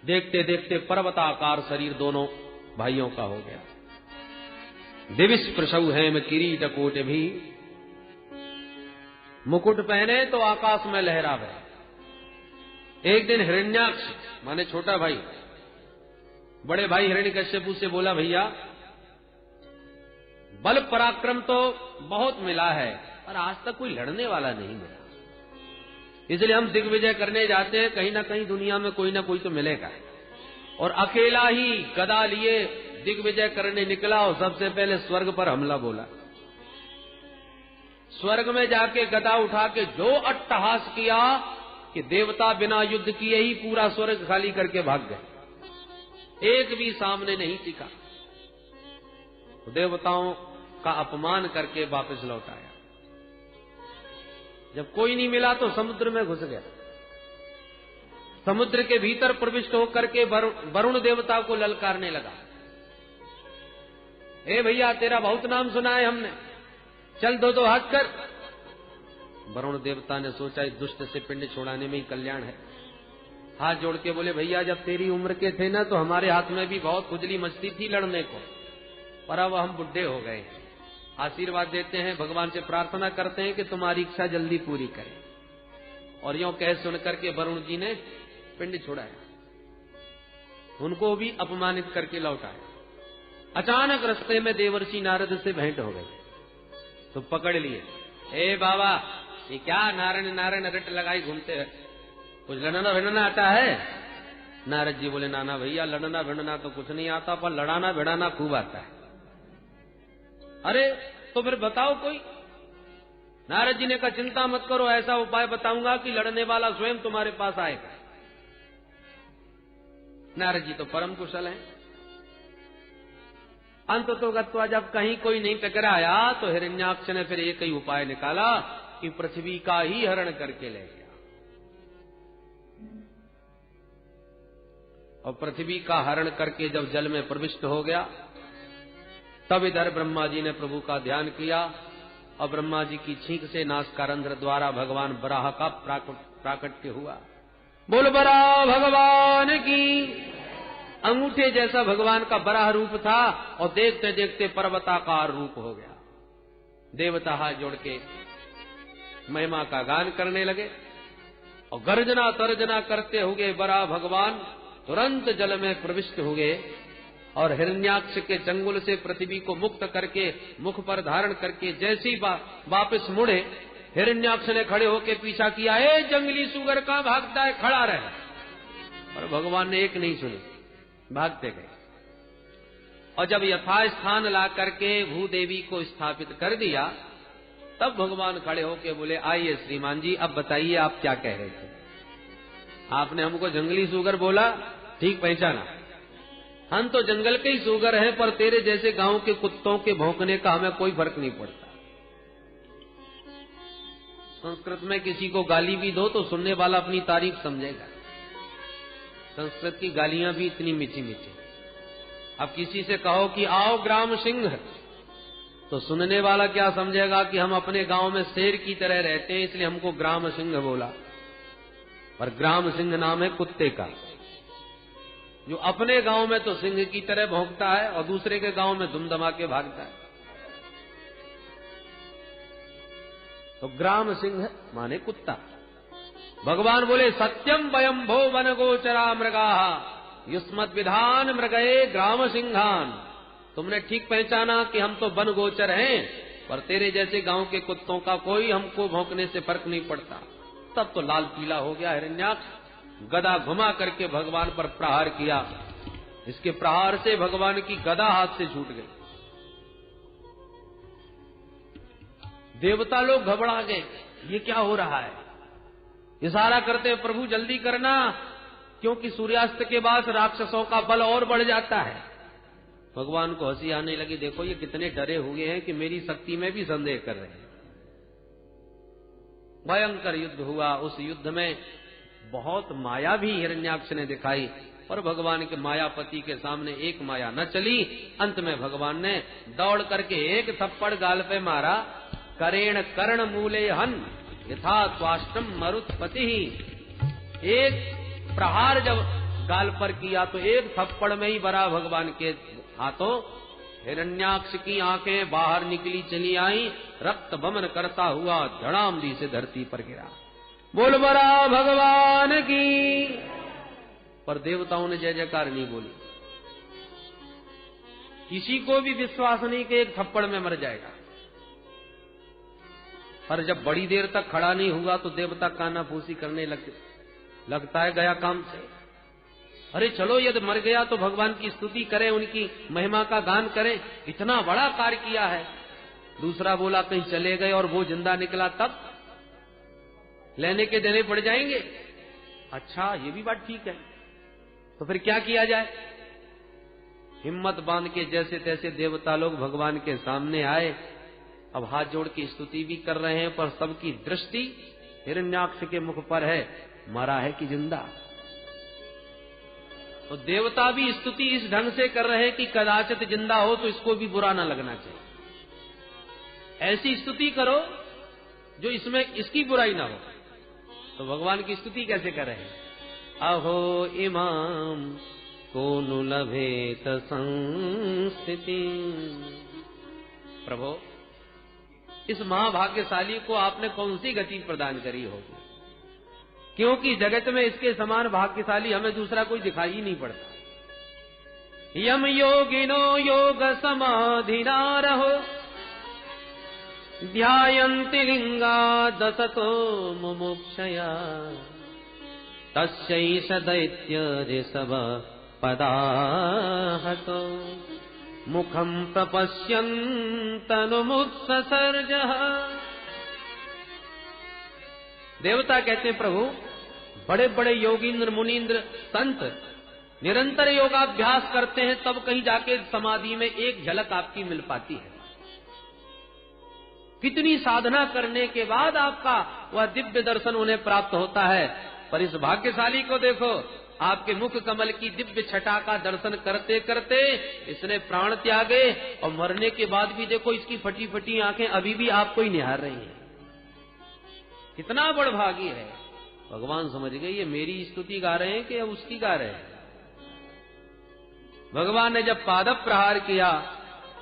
देखते देखते पर्वताकार शरीर दोनों भाइयों का हो गया। दिविश प्रसव हेम किरीट कोट भी, मुकुट पहने तो आकाश में लहरावे। एक दिन हिरण्याक्ष माने छोटा भाई बड़े भाई हिरण्यकश्यपु से बोला, भैया बल पराक्रम तो बहुत मिला है पर आज तक कोई लड़ने वाला नहीं मिला, इसलिए हम दिग्विजय करने जाते हैं, कहीं ना कहीं दुनिया में कोई ना कोई तो मिलेगा। और अकेला ही गदा लिए दिग्विजय करने निकला और सबसे पहले स्वर्ग पर हमला बोला। स्वर्ग में जाके गदा उठा के जो अट्टहास किया कि देवता बिना युद्ध किए ही पूरा स्वर्ग खाली करके भाग गए, एक भी सामने नहीं टिका। तो देवताओं का अपमान करके वापस लौट आया। जब कोई नहीं मिला तो समुद्र में घुस गया। समुद्र के भीतर प्रविष्ट होकर के वरुण देवता को ललकारने लगा, ए भैया तेरा बहुत नाम सुना है हमने, चल दो हाथ कर। वरुण देवता ने सोचा इस दुष्ट से पिंड छोड़ाने में ही कल्याण है। हाथ जोड़ के बोले, भैया जब तेरी उम्र के थे ना तो हमारे हाथ में भी बहुत खुजली मचती थी लड़ने को, पर अब हम बुढ़े हो गए। आशीर्वाद देते हैं, भगवान से प्रार्थना करते हैं कि तुम्हारी इच्छा जल्दी पूरी करें। और यूं कह सुनकर के वरुण जी ने पिंड छोड़ाया, उनको भी अपमानित करके लौट आए। अचानक रास्ते में देवर्षि नारद से भेंट हो गई तो पकड़ लिए, ए बाबा ये क्या नारायण नारायण रट लगाई घूमते हैं, कुछ लड़ना भिड़ना आता है? नारद जी बोले, नाना भैया लड़ना भिड़ना तो कुछ नहीं आता, पर लड़ाना भिड़ाना खूब आता है। अरे तो फिर बताओ कोई। नारद जी ने कहा, चिंता मत करो, ऐसा उपाय बताऊंगा कि लड़ने वाला स्वयं तुम्हारे पास आएगा। नारद जी तो परम कुशल हैं। अंत तो गत्वा जब कहीं कोई नहीं टकराया तो हिरण्याक्ष ने फिर एक ही उपाय निकाला कि पृथ्वी का ही हरण करके ले गया। और पृथ्वी का हरण करके जब जल में प्रविष्ट हो गया तब इधर ब्रह्मा जी ने प्रभु का ध्यान किया और ब्रह्मा जी की छींक से नासकारंध्र द्वारा भगवान बराह का प्राकट्य हुआ। बोल बराह भगवान की। अंगूठे जैसा भगवान का बराह रूप था और देखते देखते पर्वताकार रूप हो गया। देवता हाथ जोड़ के महिमा का गान करने लगे और गर्जना तर्जना करते हुए बराह भगवान तुरंत जल में प्रविष्ट हुए और हिरण्याक्ष के चंगुल से पृथ्वी को मुक्त करके मुख पर धारण करके जैसी वापस मुड़े, हिरण्याक्ष ने खड़े होकर पीछा किया, ए जंगली सुगर कहां भागता है, खड़ा रहे। और भगवान ने एक नहीं सुनी, भागते गए। और जब यथास्थान ला करके भूदेवी को स्थापित कर दिया तब भगवान खड़े होके बोले, आइए श्रीमान जी अब बताइए आप क्या कह रहे थे। आपने हमको जंगली सुगर बोला, ठीक पहचाना, हम तो जंगल के ही सुगर हैं, पर तेरे जैसे गांव के कुत्तों के भौंकने का हमें कोई फर्क नहीं पड़ता। संस्कृत में किसी को गाली भी दो तो सुनने वाला अपनी तारीफ समझेगा। संस्कृत की गालियां भी इतनी मीठी मीठी। अब किसी से कहो कि आओ ग्राम सिंह, तो सुनने वाला क्या समझेगा कि हम अपने गांव में शेर की तरह रहते हैं इसलिए हमको ग्राम सिंह बोला। पर ग्राम सिंह नाम है कुत्ते का, जो अपने गांव में तो सिंह की तरह भौंकता है और दूसरे के गांव में दुमदमा के भागता है। तो ग्राम सिंह माने कुत्ता। भगवान बोले, सत्यम वयम भो वन गोचरा मृगा युष्मत् विधान मृगये ग्राम सिंहान। तुमने ठीक पहचाना कि हम तो वन गोचर हैं, पर तेरे जैसे गांव के कुत्तों का कोई हमको भौंकने से फर्क नहीं पड़ता। तब तो लाल पीला हो गया हिरण्याक्ष, गदा घुमा करके भगवान पर प्रहार किया। इसके प्रहार से भगवान की गदा हाथ से छूट गई। देवता लोग घबरा गए, ये क्या हो रहा है। इशारा करते प्रभु जल्दी करना, क्योंकि सूर्यास्त के बाद राक्षसों का बल और बढ़ जाता है। भगवान को हंसी आने लगी, देखो ये कितने डरे हुए हैं कि मेरी शक्ति में भी संदेह कर रहे हैं। भयंकर युद्ध हुआ। उस युद्ध में बहुत माया भी हिरण्याक्ष ने दिखाई, पर भगवान के मायापति के सामने एक माया न चली। अंत में भगवान ने दौड़ करके एक थप्पड़ गाल पे मारा, करेण कर्ण मूले हन यथा स्वाष्टम मरुत्पति। एक प्रहार जब गाल पर किया तो एक थप्पड़ में ही बरा भगवान के हाथों। हिरण्याक्ष की आंखें बाहर निकली चली आई, रक्त बमन करता हुआ धड़ामदी से धरती पर गिरा। बोल बरा भगवान की। पर देवताओं ने जय जयकार नहीं बोली। किसी को भी विश्वास नहीं कि एक थप्पड़ में मर जाएगा। पर जब बड़ी देर तक खड़ा नहीं हुआ तो देवता कानाफूसी करने लगता है गया काम से। अरे चलो यदि मर गया तो भगवान की स्तुति करें, उनकी महिमा का गान करें, इतना बड़ा कार्य किया है। दूसरा बोला कहीं चले गए और वो जिंदा निकला तब लेने के देने पड़ जाएंगे। अच्छा ये भी बात ठीक है, तो फिर क्या किया जाए। हिम्मत बांध के जैसे तैसे देवता लोग भगवान के सामने आए। अब हाथ जोड़ के स्तुति भी कर रहे हैं, पर सबकी दृष्टि हिरण्याक्ष के मुख पर है, मरा है कि जिंदा। तो देवता भी स्तुति इस ढंग से कर रहे हैं कि कदाचित जिंदा हो तो इसको भी बुरा ना लगना चाहिए। ऐसी स्तुति करो जो इसमें इसकी बुराई ना हो। तो भगवान की स्तुति कैसे कर रहे हैं। अहो इमाम को नु लभेत संस्थिति। प्रभु इस महाभाग्यशाली को आपने कौन सी गति प्रदान करी होगी, क्योंकि जगत में इसके समान भाग्यशाली हमें दूसरा कोई दिखाई ही नहीं पड़ता। यम योगिनो योग समाधिना रहो, ध्यायन्ति लिंगा दसतो मुमुक्षया, तस्यैष दैत्य ऋषभ पदाहतो, मुखम प्रपश्यन्तनुमुत्ससर्ज। देवता कहते हैं प्रभु बड़े बड़े योगींद्र मुनींद्र संत निरंतर योगाभ्यास करते हैं, तब कहीं जाके समाधि में एक झलक आपकी मिल पाती है। कितनी साधना करने के बाद आपका वह दिव्य दर्शन उन्हें प्राप्त होता है। पर इस भाग्यशाली को देखो, आपके मुख कमल की दिव्य छटा का दर्शन करते करते इसने प्राण त्यागे, और मरने के बाद भी देखो इसकी फटी फटी आंखें अभी भी आपको ही निहार रही हैं। कितना बड़भागी है। भगवान समझ गए ये मेरी स्तुति गा रहे हैं कि उसकी गा रहे हैं। भगवान ने जब पाद प्रहार किया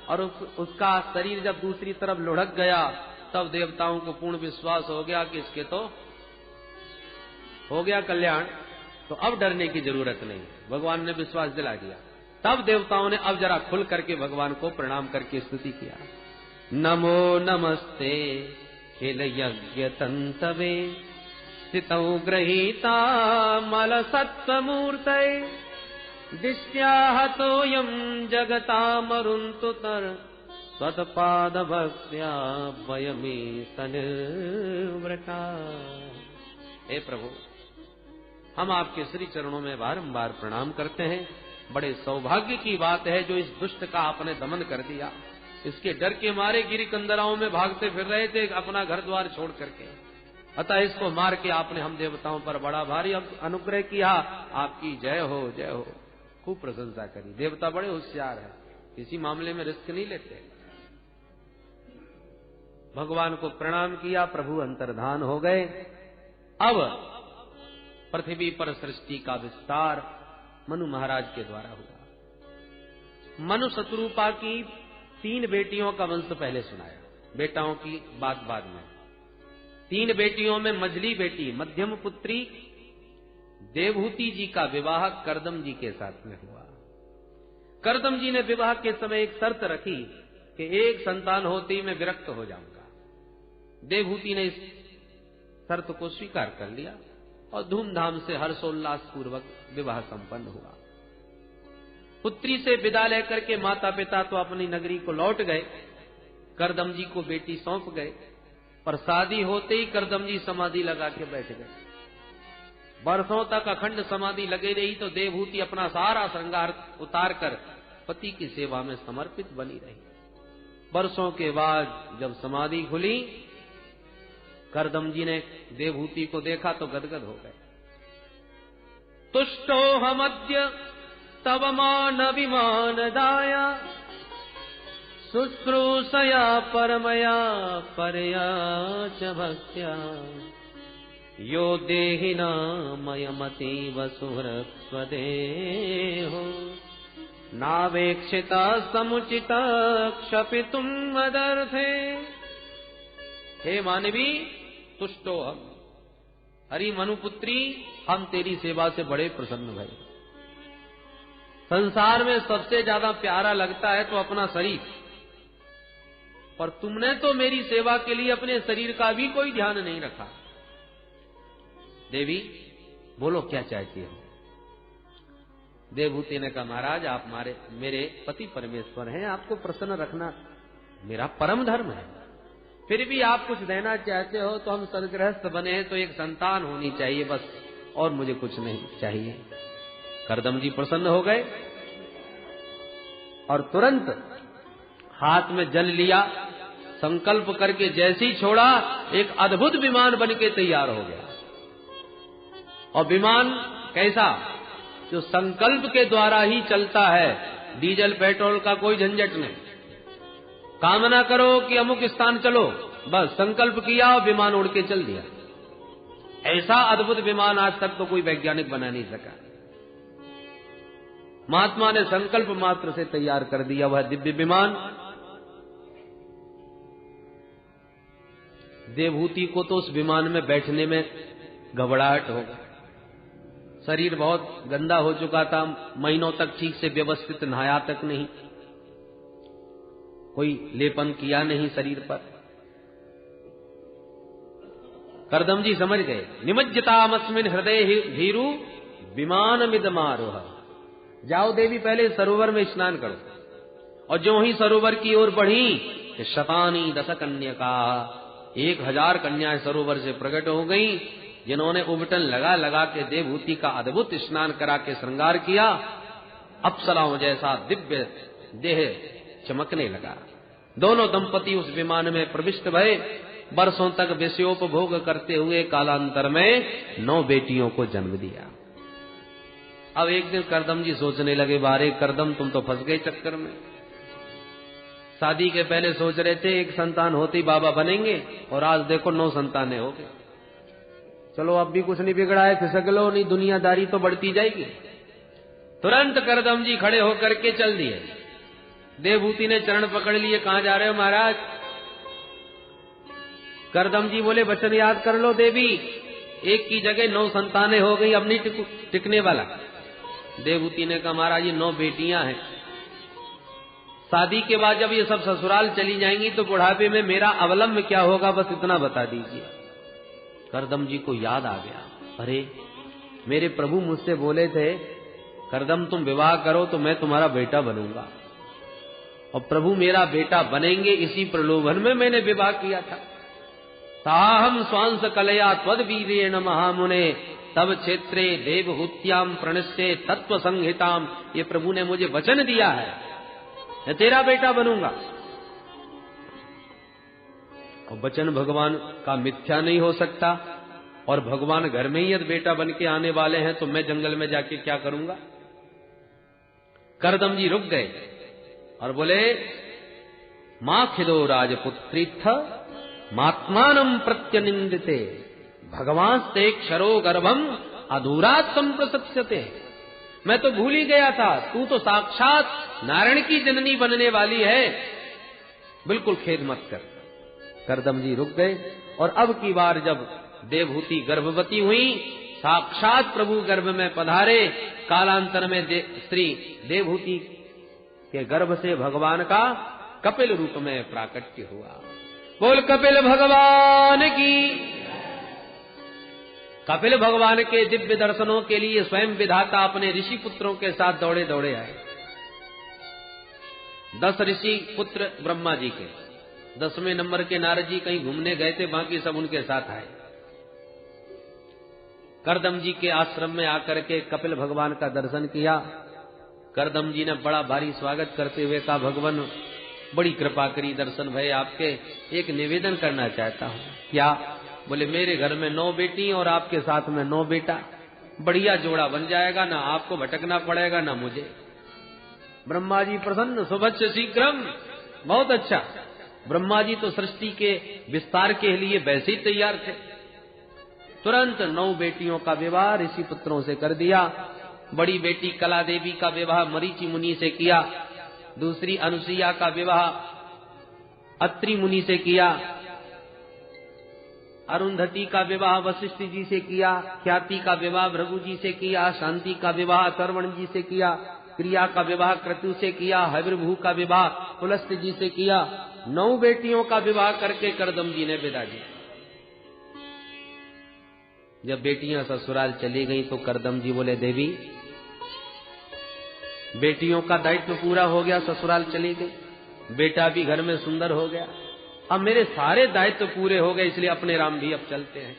और उसका शरीर जब दूसरी तरफ लुढ़क गया, तब देवताओं को पूर्ण विश्वास हो गया कि इसके तो हो गया कल्याण, तो अब डरने की जरूरत नहीं। भगवान ने विश्वास दिला दिया। तब देवताओं ने अब जरा खुल करके भगवान को प्रणाम करके स्तुति किया। नमो नमस्ते हिल यज्ञ तंतवे, स्थितौ गृहीता मल सत्त्वमूर्तये, दिश्याहतोऽयं जगतामरुन्तुतर, त्वत्पाद भक्त्या वयमे सनिवृता। हे प्रभु हम आपके श्री चरणों में बारंबार प्रणाम करते हैं। बड़े सौभाग्य की बात है जो इस दुष्ट का आपने दमन कर दिया। इसके डर के मारे गिरी कंदराओं में भागते फिर रहे थे अपना घर द्वार छोड़ करके, अतः इसको मार के आपने हम देवताओं पर बड़ा भारी अनुग्रह किया। आपकी जय हो जय हो। खूब प्रशंसा करी। देवता बड़े होशियार हैं, किसी मामले में रिस्क नहीं लेते। भगवान को प्रणाम किया, प्रभु अंतर्धान हो गए। अब पृथ्वी पर सृष्टि का विस्तार मनु महाराज के द्वारा हुआ। मनु शत्रुपा की 3 बेटियों का वंश पहले सुनाया, बेटाओं की बात बाद में। 3 बेटियों में मझली बेटी मध्यम पुत्री देवहूति जी का विवाह करदम जी के साथ में हुआ। करदम जी ने विवाह के समय एक शर्त रखी कि एक संतान होते ही मैं विरक्त हो जाऊंगा। देवहूति ने इस शर्त को स्वीकार कर लिया और धूमधाम से हर्षोल्लास पूर्वक विवाह संपन्न हुआ। पुत्री से विदा लेकर के माता पिता तो अपनी नगरी को लौट गए, करदम जी को बेटी सौंप गए। पर शादी होते ही करदम जी समाधि लगा के बैठ गए। वर्षों तक अखंड समाधि लगे रही तो देवहूति अपना सारा श्रृंगार उतार कर पति की सेवा में समर्पित बनी रही। वर्षों के बाद जब समाधि खुली, करदम जी ने देवहूति को देखा तो गदगद हो गए। तुष्टो हमद्य तव मान विमान दाया, शुश्रूषया परमया परया च भक्त्या, यो देहिनामयमतीव सुहृत्स्वदेहो नावेक्षिता समुचित क्षपितुम मदर्थे। हे मानवी तुष्टो हम, हरि मनुपुत्री हम तेरी सेवा से बड़े प्रसन्न भये। संसार में सबसे ज्यादा प्यारा लगता है तो अपना शरीर, पर तुमने तो मेरी सेवा के लिए अपने शरीर का भी कोई ध्यान नहीं रखा। देवी बोलो क्या चाहती हो? देवहूति ने कहा महाराज आप मेरे पति परमेश्वर हैं, आपको प्रसन्न रखना मेरा परम धर्म है। फिर भी आप कुछ देना चाहते हो तो हम सदगृहस्थ बने हैं तो एक संतान होनी चाहिए बस, और मुझे कुछ नहीं चाहिए। करदम जी प्रसन्न हो गए और तुरंत हाथ में जल लिया, संकल्प करके जैसे ही छोड़ा एक अद्भुत विमान बनके तैयार हो गया। और विमान कैसा? जो संकल्प के द्वारा ही चलता है, डीजल पेट्रोल का कोई झंझट नहीं। कामना करो कि अमुक स्थान चलो, बस संकल्प किया और विमान उड़ के चल दिया। ऐसा अद्भुत विमान आज तक तो कोई वैज्ञानिक बना नहीं सका। महात्मा ने संकल्प मात्र से तैयार कर दिया वह दिव्य विमान। देवहूति को तो उस विमान में बैठने में घबराहट हो गई। शरीर बहुत गंदा हो चुका था, महीनों तक ठीक से व्यवस्थित नहाया तक नहीं, कोई लेपन किया नहीं शरीर पर। करदम जी समझ गए, निमज्जतामस्मिन हृदय भीरु विमानमिदमारोह। जाओ देवी पहले सरोवर में स्नान करो। और जो ही सरोवर की ओर बढ़ी, शतानी दस कन्या, 1000 कन्याएं सरोवर से प्रकट हो गई, जिन्होंने उबटन लगा लगा के देवहूति का अद्भुत स्नान करा के श्रृंगार किया। अप्सराओं जैसा दिव्य देह चमकने लगा। दोनों दंपति उस विमान में प्रविष्ट भये। वर्षों तक विषयोपभोग करते हुए कालांतर में 9 बेटियों को जन्म दिया। अब एक दिन करदम जी सोचने लगे, बारे करदम तुम तो फंस गए चक्कर में। शादी के पहले सोच रहे थे एक संतान होती बाबा बनेंगे, और आज देखो 9 संतानें हो गई। चलो अब भी कुछ नहीं बिगड़ा है, खिसक लो, नहीं दुनियादारी तो बढ़ती जाएगी। तुरंत करदम जी खड़े होकर के चल दिए। देवहूति ने चरण पकड़ लिए, कहां जा रहे हो महाराज? करदम जी बोले वचन याद कर लो देवी, एक की जगह 9 संतानें हो गई, अब नहीं टिकने वाला। देवहूति ने कहा महाराज ये 9 बेटियां हैं, शादी के बाद जब ये सब ससुराल चली जाएंगी तो बुढ़ापे में मेरा अवलंब क्या होगा, बस इतना बता दीजिए। करदम जी को याद आ गया, अरे मेरे प्रभु मुझसे बोले थे करदम तुम विवाह करो तो मैं तुम्हारा बेटा बनूंगा, और प्रभु मेरा बेटा बनेंगे, इसी प्रलोभन में मैंने विवाह किया था। साहम स्वांस कलया त्वद वीरेण महामुने तब क्षेत्रे देवहूत्याम प्रणश्ये तत्व संहिताम। ये प्रभु ने मुझे वचन दिया है, मैं तेरा बेटा बनूंगा। और वचन भगवान का मिथ्या नहीं हो सकता, और भगवान घर में ही यदि बेटा बन के आने वाले हैं तो मैं जंगल में जाके क्या करूंगा। करदम जी रुक गए और बोले मां खिदो राजपुत्रीथ मात्मानम प्रत्यनिंदिते भगवान से क्षरो गर्भम अधूरात संप्रसत्यते। मैं तो भूल ही गया था, तू तो साक्षात नारायण की जननी बनने वाली है, बिल्कुल खेद मत कर। करदम जी रुक गए, और अब की बार जब देवहूति गर्भवती हुई, साक्षात प्रभु गर्भ में पधारे। कालांतर में श्री देवहूति के गर्भ से भगवान का कपिल रूप में प्राकट्य हुआ। बोल कपिल भगवान की। कपिल भगवान के दिव्य दर्शनों के लिए स्वयं विधाता अपने ऋषि पुत्रों के साथ दौड़े दौड़े आए। 10 ऋषि पुत्र ब्रह्मा जी के, 10वें नंबर के नारद जी कहीं घूमने गए थे, बाकी सब उनके साथ आए। करदम जी के आश्रम में आकर के कपिल भगवान का दर्शन किया। करदम जी ने बड़ा भारी स्वागत करते हुए कहा, भगवान बड़ी कृपा करी, दर्शन भय आपके, एक निवेदन करना चाहता हूँ। क्या? बोले मेरे घर में 9 बेटी और आपके साथ में 9 बेटा, बढ़िया जोड़ा बन जाएगा, ना आपको भटकना पड़ेगा ना मुझे। ब्रह्मा जी प्रसन्न, सुभच्छ शीघ्रम, बहुत अच्छा। ब्रह्मा जी तो सृष्टि के विस्तार के लिए वैसे ही तैयार थे। तुरंत 9 बेटियों का विवाह ऋषि पुत्रों से कर दिया। बड़ी बेटी कला देवी का विवाह मरीचि मुनि से किया, दूसरी अनुसुईया का विवाह अत्रि मुनि से किया, अरुंधति का विवाह वशिष्ठ जी से किया, ख्याति का विवाह भृगु जी से किया, शांति का विवाह अथर्वण जी से किया, क्रिया का विवाह क्रतु से किया, हविर्भू का विवाह पुलस्त्य जी से किया। 9 बेटियों का विवाह करके करदम जी ने विदा दिया। जब बेटियां ससुराल चली गईं तो करदम जी बोले, देवी बेटियों का दायित्व पूरा हो गया, ससुराल चली गई, बेटा भी घर में सुंदर हो गया, अब मेरे सारे दायित्व पूरे हो गए, इसलिए अपने राम भी अब चलते हैं,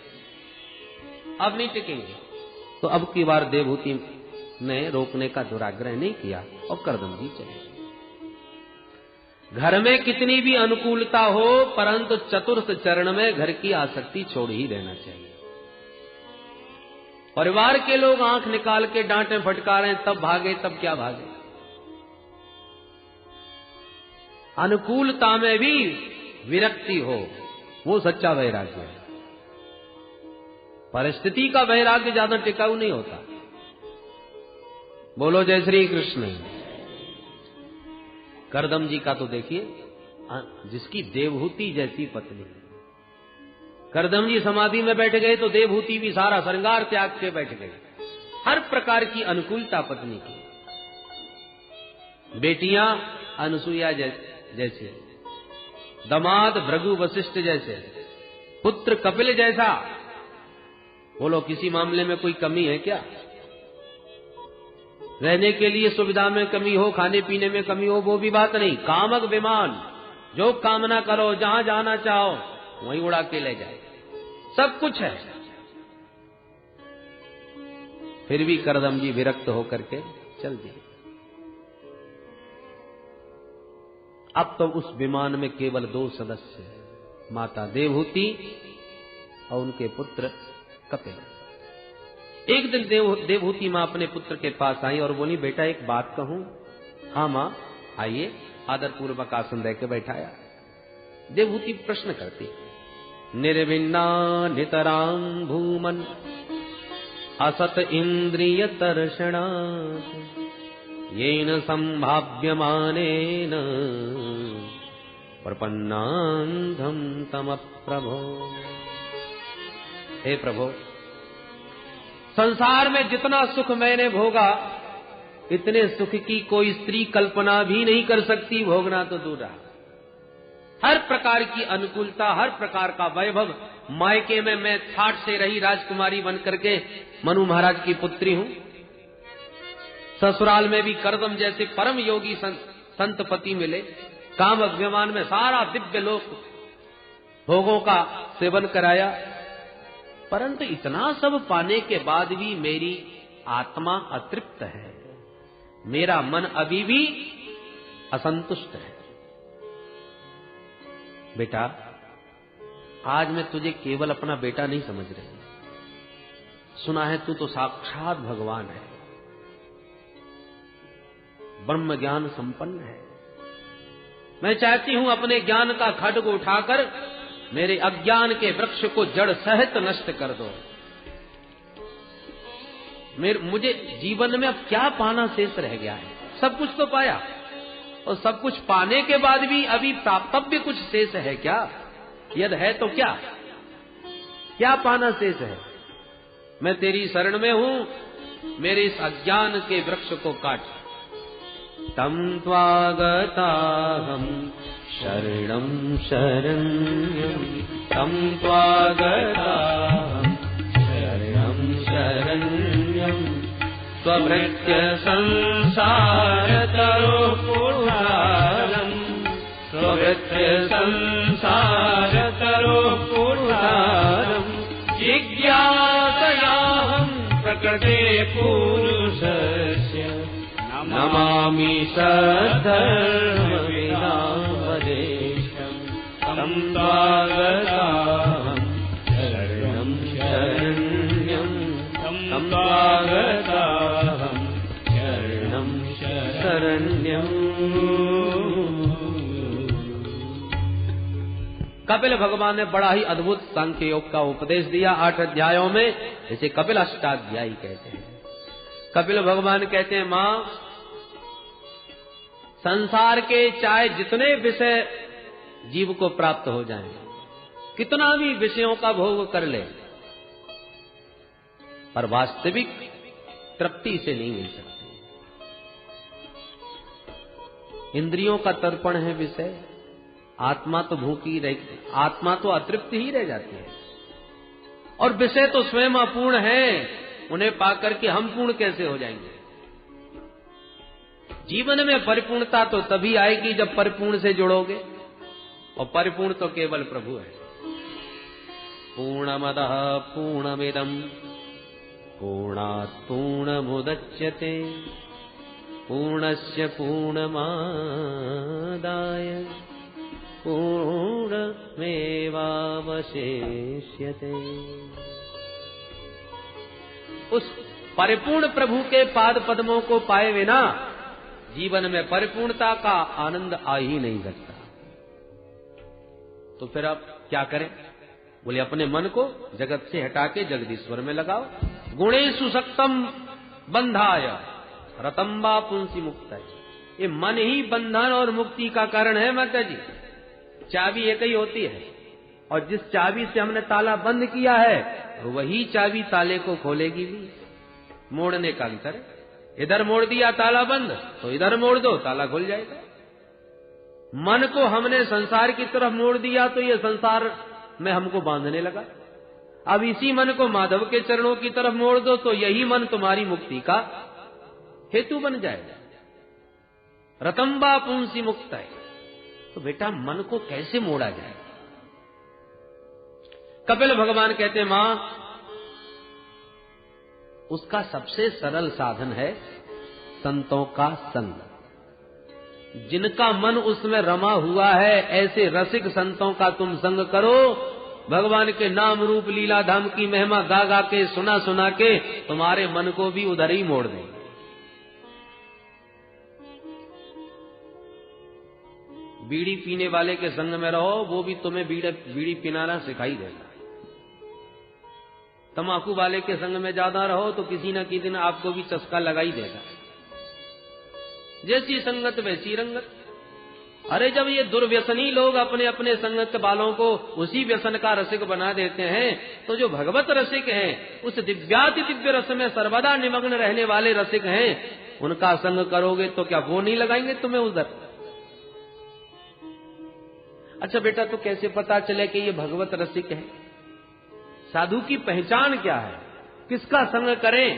अब नहीं टिकेंगे। तो अब की बार देवहूति ने रोकने का दुराग्रह नहीं किया और करदम जी चले। घर में कितनी भी अनुकूलता हो, परंतु चतुर्थ चरण में घर की आसक्ति छोड़ ही देना चाहिए। परिवार के लोग आंख निकाल के डांटे फटकारें तब भागे, तब क्या भागे। अनुकूलता में भी विरक्ति हो, वो सच्चा वैराग्य है। परिस्थिति का वैराग्य ज्यादा टिकाऊ नहीं होता। बोलो जय श्री कृष्ण। करदम जी का तो देखिए, जिसकी देवहूति जैसी पत्नी। करदम जी समाधि में बैठ गए तो देवहूति भी सारा श्रृंगार त्याग के बैठ गई। हर प्रकार की अनुकूलता पत्नी की। बेटियां अनुसुईया जैसे, दामाद भृगु वशिष्ठ जैसे, पुत्र कपिल जैसा। बोलो किसी मामले में कोई कमी है क्या? रहने के लिए सुविधा में कमी हो, खाने पीने में कमी हो, वो भी बात नहीं। कामक विमान, जो कामना करो, जहां जाना चाहो वहीं उड़ा के ले जाए, सब कुछ है। फिर भी करदम जी विरक्त होकर के चल दिए। अब तो उस विमान में केवल 2 सदस्य हैं, माता देवहूति और उनके पुत्र कपिल। एक दिन देवहूति मां अपने पुत्र के पास आई और बोली, बेटा एक बात कहूं? हाँ मां आइए। आदर पूर्वक आसन दे के बैठाया। देवहूति प्रश्न करती, निर्विन्ना नितरां भूमन असत इंद्रिय तर्षणा येन संभाव्यमानेन प्रपन्नांधं तम प्रभो। हे प्रभो, संसार में जितना सुख मैंने भोगा, इतने सुख की कोई स्त्री कल्पना भी नहीं कर सकती, भोगना तो दूर रहा। हर प्रकार की अनुकूलता, हर प्रकार का वैभव, मायके में मैं ठाठ से रही राजकुमारी बनकर के मनु महाराज की पुत्री हूं। ससुराल में भी करदम जैसे परम योगी संत पति मिले। काम अभिमान में सारा दिव्य लोक भोगों का सेवन कराया, परंतु इतना सब पाने के बाद भी मेरी आत्मा अतृप्त है, मेरा मन अभी भी असंतुष्ट है। बेटा, आज मैं तुझे केवल अपना बेटा नहीं समझ रही, सुना है तू तो साक्षात भगवान है, ब्रह्म ज्ञान संपन्न है। मैं चाहती हूं अपने ज्ञान का खड्ग उठाकर मेरे अज्ञान के वृक्ष को जड़ सहित नष्ट कर दो। मुझे जीवन में अब क्या पाना शेष रह गया है? सब कुछ तो पाया, और सब कुछ पाने के बाद भी अभी प्राप्तव्य कुछ शेष है क्या? यदि है तो क्या पाना शेष है? मैं तेरी शरण में हूं, मेरे इस अज्ञान के वृक्ष को काट। तम त्वागताहं शरणं शरण्यं, तम त्वागताहं शरणं शरण्यं, स्वभृत्य संसारतरोपुरं, स्वभृत्य संसारतरोपुरं, जिज्ञासयाहं प्रकृते पुरुषस्य, नमामि सद्धर्मविदामदेशं, तं त्वागताहं शरणं शरण्यं, तं त्वागताहं शरणं शरण्यं। कपिल भगवान ने बड़ा ही अद्भुत सांख्य योग का उपदेश दिया 8 अध्यायों में, इसे कपिल अष्टाध्यायी कहते हैं। कपिल भगवान कहते हैं, मां, संसार के चाहे जितने विषय जीव को प्राप्त हो जाएं, कितना भी विषयों का भोग कर ले, पर वास्तविक तृप्ति से नहीं मिल सकती। इंद्रियों का तर्पण है विषय, आत्मा तो भूखी रह, आत्मा तो अतृप्त ही रह जाती है, और विषय तो स्वयं अपूर्ण है, उन्हें पाकर के हम पूर्ण कैसे हो जाएंगे। जीवन में परिपूर्णता तो तभी आएगी जब परिपूर्ण से जुड़ोगे, और परिपूर्ण तो केवल प्रभु है। पूर्णमदः पूर्णमिदं पूर्णात् पूर्णमुदच्यते पूर्णस्य पूर्णमादाय पूर्णमेवावशिष्यते। उस परिपूर्ण प्रभु के पाद पद्मों को पाए बिना जीवन में परिपूर्णता का आनंद आ ही नहीं सकता। तो फिर आप क्या करें? बोले अपने मन को जगत से हटा के जगदीश्वर में लगाओ। गुणेषु सक्तम बंधाय रतम्बा पुंसी मुक्त है। ये मन ही बंधन और मुक्ति का कारण है माता जी। चाबी एक ही होती है, और जिस चाबी से हमने ताला बंद किया है वही चाबी ताले को खोलेगी भी। मोड़ने का अंतर है, इधर मोड़ दिया ताला बंद, तो इधर मोड़ दो ताला खुल जाएगा। मन को हमने संसार की तरफ मोड़ दिया तो ये संसार में हमको बांधने लगा। अब इसी मन को माधव के चरणों की तरफ मोड़ दो तो यही मन तुम्हारी मुक्ति का हेतु बन जाएगा। रतम्बा पुंसी मुक्त है। तो बेटा मन को कैसे मोड़ा जाए? कपिल भगवान कहते हैं, मां, उसका सबसे सरल साधन है संतों का संग। जिनका मन उसमें रमा हुआ है, ऐसे रसिक संतों का तुम संग करो। भगवान के नाम रूप लीला धाम की महिमा गा गा के, सुना सुना के तुम्हारे मन को भी उधर ही मोड़ देंगे। बीड़ी पीने वाले के संग में रहो, वो भी तुम्हें बीड़ी पिनाना सिखाई देगा। तंबाकू वाले के संग में ज्यादा रहो तो किसी न किसी दिन आपको भी चस्का लगा ही देगा। जैसी संगत वैसी रंगत। अरे जब ये दुर्व्यसनी लोग अपने अपने संगत वालों को उसी व्यसन का रसिक बना देते हैं, तो जो भगवत रसिक हैं, उस दिव्याति दिव्य रस में सर्वदा निमग्न रहने वाले रसिक हैं, उनका संग करोगे तो क्या वो नहीं लगाएंगे तुम्हें उधर? अच्छा बेटा, तो कैसे पता चले कि ये भगवत रसिक है? साधु की पहचान क्या है? किसका संग करें?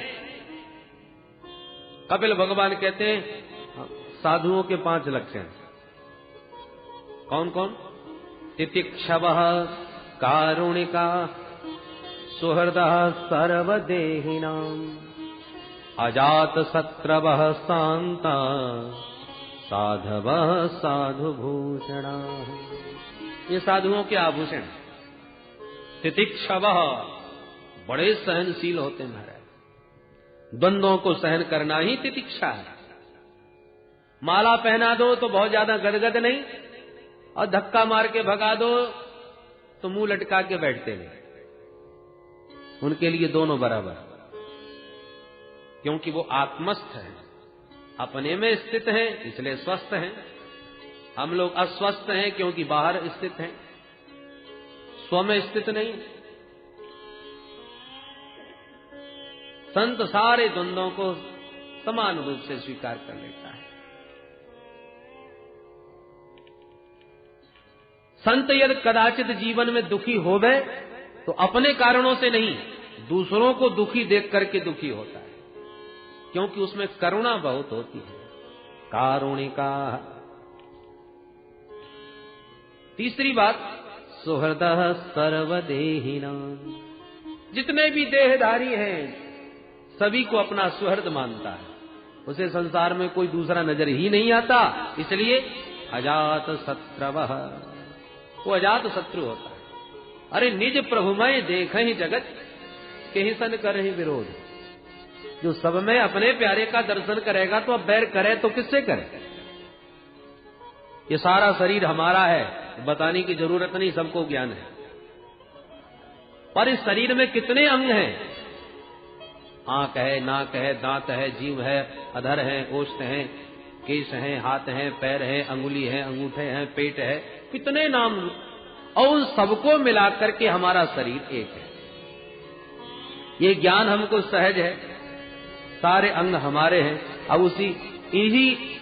कपिल भगवान कहते हैं, साधुओं के 5 लक्षण। कौन कौन? तितिक्षवः कारुणिका सुहृदः सर्वदेहिनाम् अजात शत्रवः शान्ता साधवः साधुभूषणा। ये साधुओं के आभूषण। तितिक्षवः बड़े सहनशील होते हैं महाराज। द्वंद्वों को सहन करना ही तितिक्षा है। माला पहना दो तो बहुत ज्यादा गदगद नहीं, और धक्का मार के भगा दो तो मुंह लटका के बैठते नहीं। उनके लिए दोनों बराबर, क्योंकि वो आत्मस्थ हैं, अपने में स्थित हैं, इसलिए स्वस्थ हैं। हम लोग अस्वस्थ हैं क्योंकि बाहर स्थित हैं, स्व में स्थित नहीं। संत सारे द्वंद्वों को समान रूप से स्वीकार कर लेता है। संत यदि कदाचित जीवन में दुखी होवे तो अपने कारणों से नहीं, दूसरों को दुखी देख करके दुखी होता है, क्योंकि उसमें करुणा बहुत होती है। कारुणिका। तीसरी बात, सुहृदः सर्वदेहिनाम्। जितने भी देहधारी हैं सभी को अपना सुहृद मानता है, उसे संसार में कोई दूसरा नजर ही नहीं आता। इसलिए अजात शत्रवः, वो अजात शत्रु होता है। अरे निज प्रभुमय देखें जगत केहि सन करहि विरोध। जो सब में अपने प्यारे का दर्शन करेगा तो अब बैर करे तो किससे करे? ये सारा शरीर हमारा है, बताने की जरूरत नहीं, सबको ज्ञान है। पर इस शरीर में कितने अंग हैं? आंख है, नाक है, दांत है, जीभ है, अधर है, ओष्ठ है, केश है, हाथ है, पैर है, अंगुली है, अंगूठे हैं, पेट है, कितने नाम, और उन सबको मिलाकर के हमारा शरीर एक है। ये ज्ञान हमको सहज है, सारे अंग हमारे हैं। अब इसी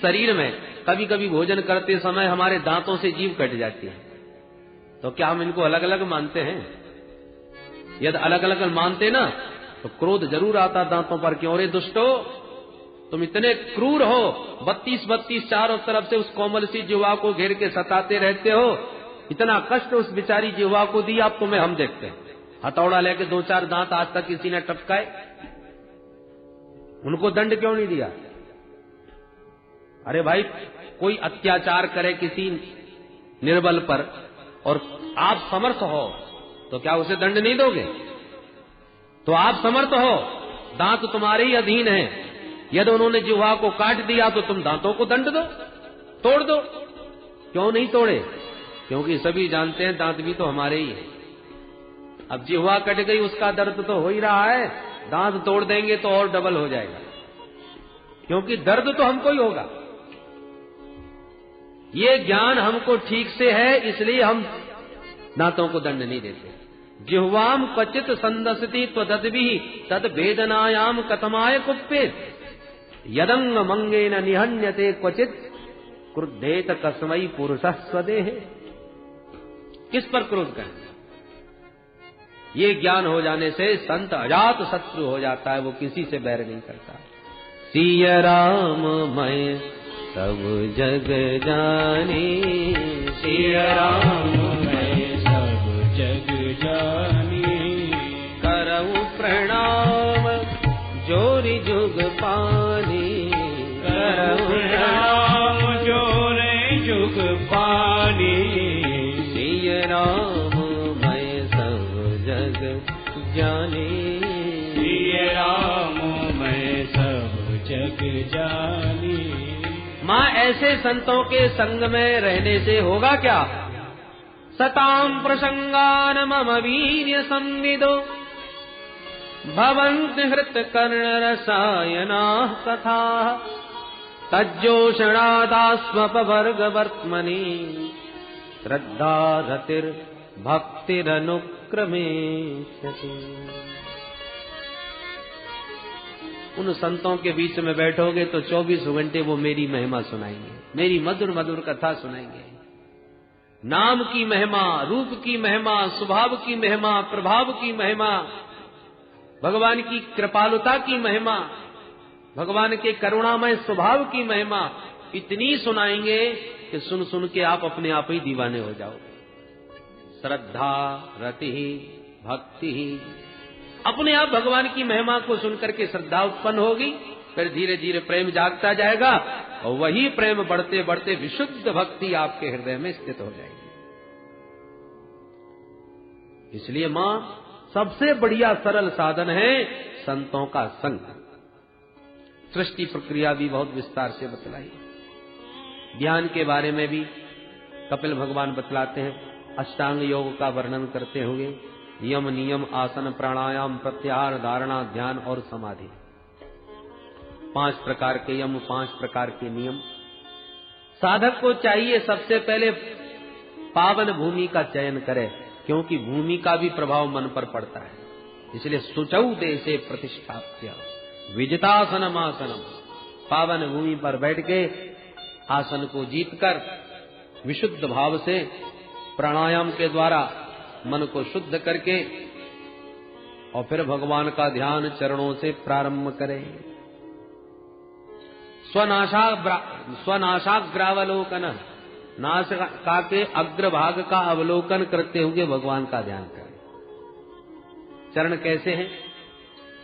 शरीर में कभी कभी भोजन करते समय हमारे दांतों से जीभ कट जाती है, तो क्या हम इनको अलग अलग मानते हैं? यदि अलग अलग मानते ना तो क्रोध जरूर आता दांतों पर, क्यों रे दुष्टो, तुम इतने क्रूर हो, 32 चारों तरफ से उस कोमल सी जिह्वा को घेर के सताते रहते हो, इतना कष्ट उस बेचारी जिह्वा को दिया, अब तुम्हें हम देखते हैं। हथौड़ा लेके 2-4 दांत आज तक किसी ने टपकाए? उनको दंड क्यों नहीं दिया? अरे भाई, कोई अत्याचार करे किसी निर्बल पर और आप समर्थ हो तो क्या उसे दंड नहीं दोगे? तो आप समर्थ हो, दांत तुम्हारे ही अधीन हैं, यदि उन्होंने जिह्वा को काट दिया तो तुम दांतों को दंड दो, तोड़ दो। क्यों नहीं तोड़े? क्योंकि सभी जानते हैं दांत भी तो हमारे ही है। अब जिह्वा कट गई, उसका दर्द तो हो ही रहा है, दांत तोड़ देंगे तो और डबल हो जाएगा, क्योंकि दर्द तो हमको ही होगा। ये ज्ञान हमको ठीक से है, इसलिए हम दांतों को दंड नहीं देते। जिह्वाम क्वचित संदसति त्वदद्भिः तद वेदनायाम कथमाय कुप्पेत यदंग मंगेन निहन्यते क्वचित क्रुद्धेत कस्मै पुरुषः स्वदेह। किस पर क्रोध करें? ये ज्ञान हो जाने से संत अजात शत्रु हो जाता है, वो किसी से बैर नहीं करता। सिया राम मैं सब जग जानी, सिया राम मैं सब जग जानी, करऊं प्रणाम जोरि जुग पानी, करऊं प्रणाम जोरि जुग पानी, सिया राम मैं सब जग जानी, सिया राम मैं सब जग जानी। मां, ऐसे संतों के संग में रहने से होगा क्या? सताम प्रसंगान मम वीर्य संविदो भवन्ति हृत कर्ण रसायना कथा तज्जोषणादास्मपवर्ग वर्त्मनि श्रद्धा रतिर भक्तिरनुक्रमे। उन संतों के बीच में बैठोगे तो 24 घंटे वो मेरी महिमा सुनाएंगे, मेरी मधुर मधुर कथा सुनाएंगे। नाम की महिमा, रूप की महिमा, स्वभाव की महिमा, प्रभाव की महिमा, भगवान की कृपालुता की महिमा, भगवान के करुणामय स्वभाव की महिमा इतनी सुनाएंगे कि सुन सुन के आप अपने आप ही दीवाने हो जाओगे। श्रद्धा रति भक्ति, अपने आप भगवान की महिमा को सुनकर के श्रद्धा उत्पन्न होगी, फिर धीरे धीरे प्रेम जागता जाएगा और वही प्रेम बढ़ते बढ़ते विशुद्ध भक्ति आपके हृदय में स्थित हो जाएगी। इसलिए मां, सबसे बढ़िया सरल साधन है संतों का संग। सृष्टि प्रक्रिया भी बहुत विस्तार से बतलाई, ध्यान के बारे में भी कपिल भगवान बतलाते हैं। अष्टांग योग का वर्णन करते हुए यम नियम आसन प्राणायाम प्रत्याहार धारणा ध्यान और समाधि, 5 प्रकार के यम, 5 प्रकार के नियम। साधक को चाहिए सबसे पहले पावन भूमि का चयन करे, क्योंकि भूमि का भी प्रभाव मन पर पड़ता है। इसलिए शुचौ देशे प्रतिष्ठाप्य विजितासनम आसनम, पावन भूमि पर बैठ के आसन को जीतकर विशुद्ध भाव से प्राणायाम के द्वारा मन को शुद्ध करके और फिर भगवान का ध्यान चरणों से प्रारंभ करें। स्वनाशाग्रावलोकन, नासिका के अग्रभाग का अवलोकन करते हुए भगवान का ध्यान करें। चरण कैसे हैं?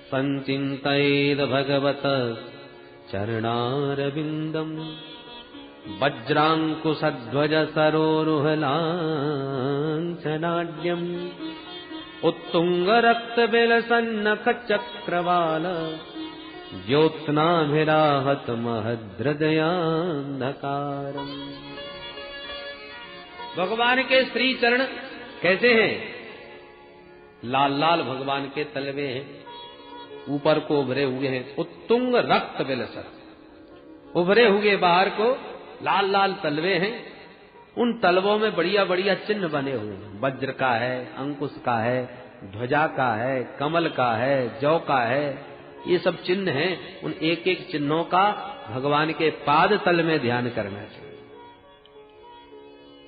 संचिंतयेद भगवत चरणारविंदम वज्रांकुशध्वज सरोरुहलांछनाढ्यम उत्तुंग रक्त बिलसन्नख चक्रवाल ज्योत्स्नाभिराहत महद्हृदयान्धकारम्। भगवान के श्री चरण कैसे हैं? लाल लाल भगवान के तलवे हैं, ऊपर को उभरे हुए हैं, उत्तुंग रक्त बिलसत, उभरे हुए बाहर को लाल लाल तलवे हैं। उन तलवों में बढ़िया बढ़िया चिन्ह बने हुए हैं, वज्र का है, अंकुश का है, ध्वजा का है, कमल का है, जौ का है, ये सब चिन्ह हैं। उन एक एक चिन्हों का भगवान के पाद तल में ध्यान करना चाहिए।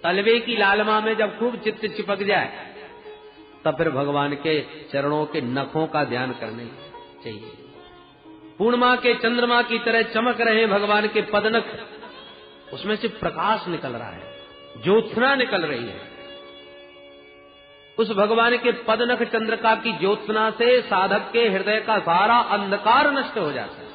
तलवे की लालमा में जब खूब चित्त चिपक जाए तब फिर भगवान के चरणों के नखों का ध्यान करना चाहिए। पूर्णिमा के चंद्रमा की तरह चमक रहे हैं भगवान के पदनख, उसमें से प्रकाश निकल रहा है, ज्योत्सना निकल रही है। उस भगवान के पदनख चंद्रिका की ज्योत्सना से साधक के हृदय का सारा अंधकार नष्ट हो जाता है।